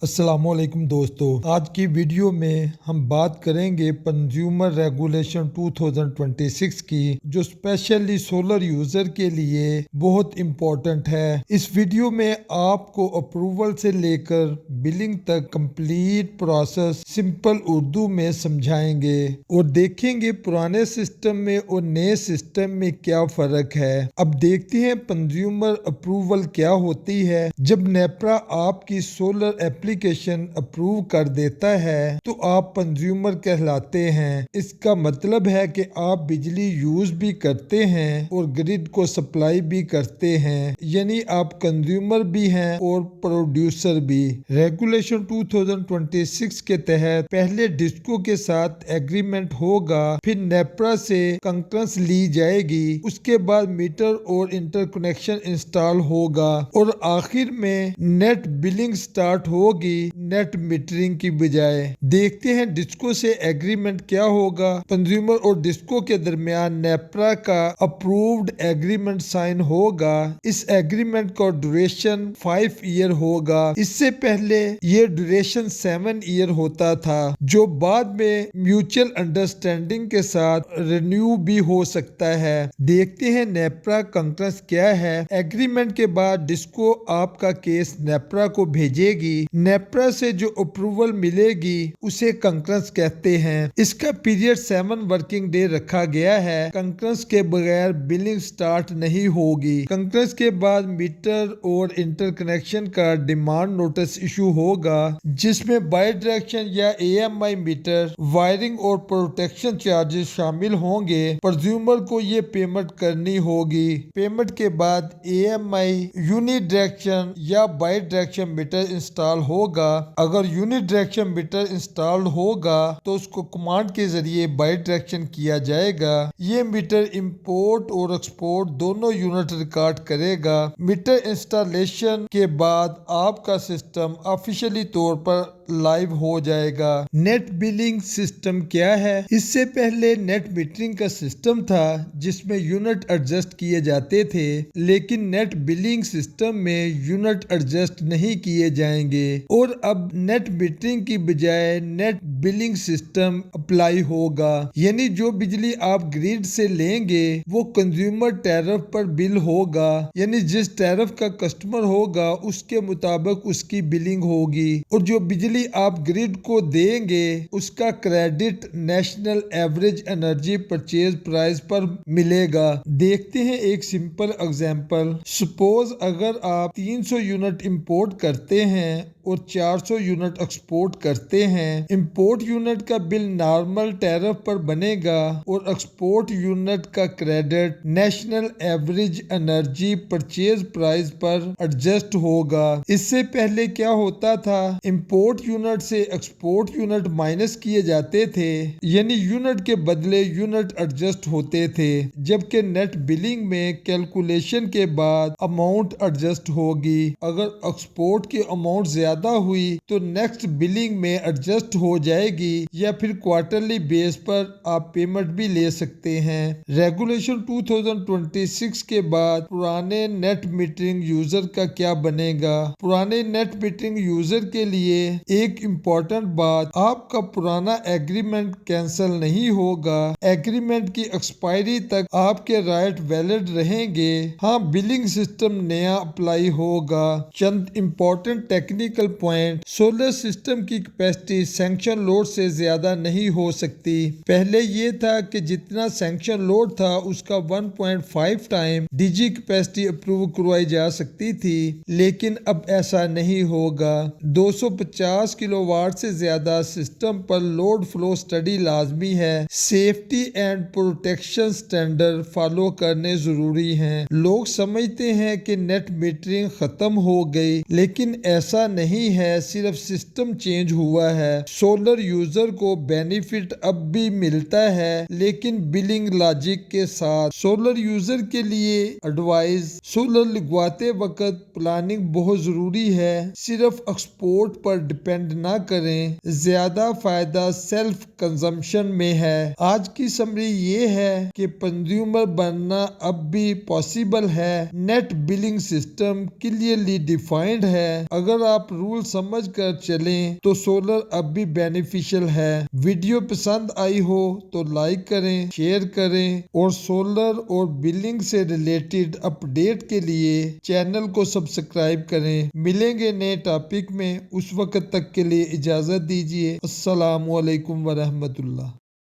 السلام علیکم دوستو، آج کی ویڈیو میں ہم بات کریں گے کنزیومر ریگولیشن 2026 کی، جو اسپیشلی سولر یوزر کے لیے بہت امپورٹنٹ ہے۔ اس ویڈیو میں آپ کو اپروول سے لے کر بلنگ تک کمپلیٹ پروسیس سمپل اردو میں سمجھائیں گے اور دیکھیں گے پرانے سسٹم میں اور نئے سسٹم میں کیا فرق ہے۔ اب دیکھتے ہیں کنزیومر اپروول کیا ہوتی ہے۔ جب نیپرا آپ کی سولر ایپلیکیشن اپروو کر دیتا ہے تو آپ کنزیومر کہلاتے ہیں۔ اس کا مطلب ہے کہ آپ بجلی یوز بھی کرتے ہیں اور گرڈ کو سپلائی بھی کرتے ہیں، یعنی آپ کنزیومر بھی ہیں اور پروڈیوسر بھی۔ ریگولیشن 2026 کے تحت پہلے ڈسکو کے ساتھ ایگریمنٹ ہوگا، پھر نیپرا سے کنکرنس لی جائے گی، اس کے بعد میٹر اور انٹر کنیکشن انسٹال ہوگا اور آخر میں نیٹ بلنگ سٹارٹ ہوگی نیٹ میٹرنگ کی بجائے۔ دیکھتے ہیں ڈسکو سے ایگریمنٹ کیا ہوگا۔ کنزیومر اور ڈسکو کے درمیان نیپرا کا اپرووڈ ایگریمنٹ سائن ہوگا۔ اس ایگریمنٹ کا ڈیوریشن 5 ایئر ہوگا۔ اس سے پہلے یہ ڈیوریشن 7 ایئر ہوتا تھا، جو بعد میں میوچل انڈرسٹینڈنگ کے ساتھ رینیو بھی ہو سکتا ہے۔ دیکھتے ہیں نیپرا کنکرنس کیا ہے۔ ایگریمنٹ کے بعد ڈسکو آپ کا کیس نیپرا کو بھیجے گی۔ نیپرا سے جو اپروول ملے گی اسے کنکرنس کہتے ہیں۔ اس کا پیریڈ 7 ورکنگ ڈے رکھا گیا ہے۔ کنکرنس کے بغیر بلنگ سٹارٹ نہیں ہوگی۔ کنکرنس کے بعد میٹر اور انٹر کنیکشن کا ڈیمانڈ نوٹس ایشو ہوگا، جس میں بائی ڈائریکشن یا AMI میٹر، وائرنگ اور پروٹیکشن چارجز شامل ہوں گے۔ کنزیومر کو یہ پیمنٹ کرنی ہوگی۔ پیمنٹ کے بعد AMI یونی ڈائریکشن یا بائی ڈائریکشن میٹر انسٹال ہوگا۔ اگر یونی ڈائریکشن میٹر انسٹال ہوگا تو اس کو کمانڈ کے ذریعے بائی ڈائریکشن کیا جائے گا۔ یہ میٹر امپورٹ اور ایکسپورٹ دونوں یونٹ ریکارڈ کرے گا۔ میٹر انسٹالیشن کے بعد آپ کا سسٹم آفیشیلی طور پر لائیو ہو جائے گا۔ نیٹ بلنگ سسٹم کیا ہے؟ اس سے پہلے نیٹ میٹرنگ کا سسٹم تھا جس میں یونٹ ایڈجسٹ کیے جاتے تھے، لیکن نیٹ بلنگ سسٹم میں یونٹ ایڈجسٹ نہیں کیے جائیں گے اور اب نیٹ میٹرنگ کی بجائے نیٹ بلنگ سسٹم اپلائی ہوگا، یعنی جو بجلی آپ گریڈ سے لیں گے وہ کنزیومر ٹیرف پر بل ہوگا، یعنی جس ٹیرف کا کسٹمر ہوگا اس کے مطابق اس کی بلنگ ہوگی، اور جو بجلی آپ گریڈ کو دیں گے اس کا credit national average energy purchase price پر ملے گا۔ دیکھتے ہیں ایک سمپل اگزامپل۔ سپوز اگر آپ 300 یونٹ امپورٹ کرتے ہیں اور 400 یونٹ ایکسپورٹ کرتے ہیں، امپورٹ یونٹ کا بل نارمل ٹیرف پر بنے گا اور ایکسپورٹ یونٹ کا credit national average energy purchase price پر ایڈجسٹ ہوگا۔ اس سے پہلے کیا ہوتا تھا؟ امپورٹ یونٹ سے ایکسپورٹ یونٹ مائنس کیے جاتے تھے، یعنی یونٹ کے بدلے یونٹ ایڈجسٹ ہوتے تھے، جبکہ نیٹ بلنگ میں کیلکولیشن کے بعد اماؤنٹ ایڈجسٹ ہوگی۔ اگر ایکسپورٹ کی اماؤنٹ زیادہ ہوئی تو نیکسٹ بلنگ میں ایڈجسٹ ہو جائے گی، یا پھر کوارٹرلی بیس پر آپ پیمنٹ بھی لے سکتے ہیں۔ ریگولیشن 2026 کے بعد پرانے نیٹ میٹرنگ یوزر کا کیا بنے گا؟ پرانے نیٹ میٹرنگ یوزر کے لیے ایک امپورٹنٹ بات، آپ کا پرانا ایگریمنٹ کینسل نہیں ہوگا۔ ایگریمنٹ کی ایکسپائری تک آپ کے رائٹ ویلڈ رہیں گے۔ ہاں، بلنگ سسٹم نیا اپلائی ہوگا۔ چند important technical point: solar system کی کیپیسٹی سینکشن لوڈ سے زیادہ نہیں ہو سکتی۔ پہلے یہ تھا کہ جتنا سینکشن لوڈ تھا اس کا 1.5 ٹائم DG کیپیسٹی اپروو کروائی جا سکتی تھی، لیکن اب ایسا نہیں ہوگا۔ 250 کلو واٹ سے زیادہ سسٹم پر لوڈ فلو اسٹڈی لازمی ہے۔ Safety and protection standard follow کرنے ضروری ہیں۔ لوگ سمجھتے ہیں کہ نیٹ میٹرنگ ختم ہو گئی، لیکن ایسا نہیں ہے، صرف سسٹم چینج ہوا ہے۔ سولر یوزر کو بینیفٹ اب بھی ملتا ہے، لیکن بلنگ لاجک کے ساتھ۔ سولر یوزر کے لیے ایڈوائز: سولر لگواتے وقت پلاننگ بہت ضروری ہے۔ صرف ایکسپورٹ پر ڈیپینڈ نہ کریں، زیادہ فائدہ سیلف کنزمپشن میں ہے۔ آج کی سمری یہ ہے کہ کنزیومر بننا اب بھی پاسبل ہے۔ Net billing system clearly defined ہے۔ اگر آپ رول سمجھ کر چلیں تو سولر اب بھی بینیفیشل ہے۔ ویڈیو پسند آئی ہو تو لائک کریں، شیئر کریں اور سولر اور بلنگ سے ریلیٹڈ اپڈیٹ کے لیے چینل کو سبسکرائب کریں۔ ملیں گے نئے ٹاپک میں، اس وقت تک کے لیے اجازت دیجیے۔ السلام علیکم ورحمۃ اللہ۔